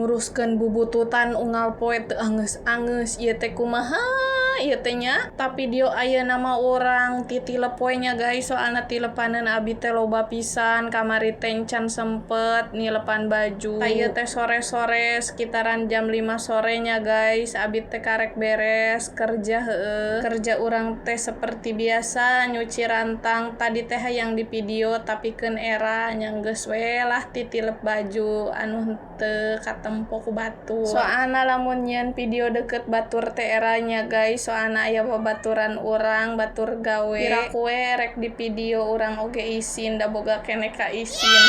nguruskeun bubututan unggal poe teu angeus-angeus ieu teh kumaha ieu teh nya. Tapi dio aya nama orang titilep poe nya guys, soalna tilepaneun abi teh loba pisan, kamari teh can sempet nilepan baju. Ieu teh sore-sore sekitaran jam 5 sorenya guys, abi teh karek beres kerja kerja urang teh seperti biasa nyuci rantang. Tadi teh hayang di video tapi keun era nya geus we lah titilep baju anu teu katempo ku batur. Soalna lamun nyeun video deket batur teh eranya guys, soalna aya babaturan urang batur gawe. Piraku we rek di video urang oge izin da boga keneh ka izin.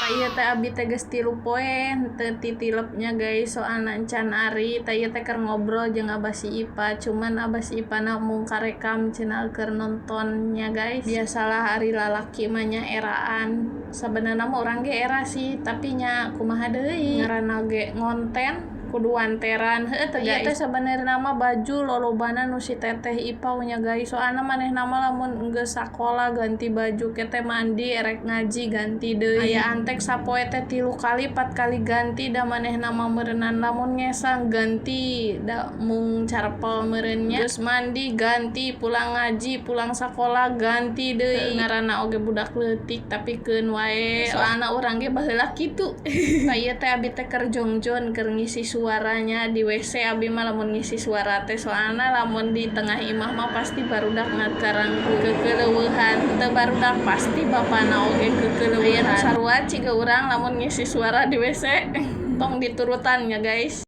Ieu teh abi teh geus 3 poe teu titilepnya guys, soalna encan ari. Ieu teh keur ngobrol jeung Abah si Ipa, cuman Abah si Ipana mung karekam cenah keur nontonnya guys. Biasalah ari lalaki mah nya eraan. Sabenerna mah urang ge era sih, tapi nya kumaha deui ngaranna ge ngonten kudu wanteran heuh teh guys. Ieu teh sabenerna mah baju lolobana nu si teteh Ipa nya guys, soalna manehna mah lamun geus sakola ganti baju ke teh mandi erek ngaji ganti deui. Aya antek sapoe teh 3 kali 4 kali ganti da manehna mah meureunnan, lamun ngesang ganti da mung carpel meureunnya, geus mandi ganti, pulang ngaji pulang sakola ganti deui. Ngaranna oge budak leutik tapi keun wae, soalna urang ge baheula kitu. Ieu teh abi teh keur jongjon keur ngisi suaranya di WC. Abi mah lamun ngisi suara teh soalna lamun di tengah imah mah pasti barudak ngakarangku kekeleuweuhan, teu barudak pasti bapana oge kekeleuweuhan. Aya nu sarua ciga urang lamun ngisi suara di WC tong diturutan ya guys.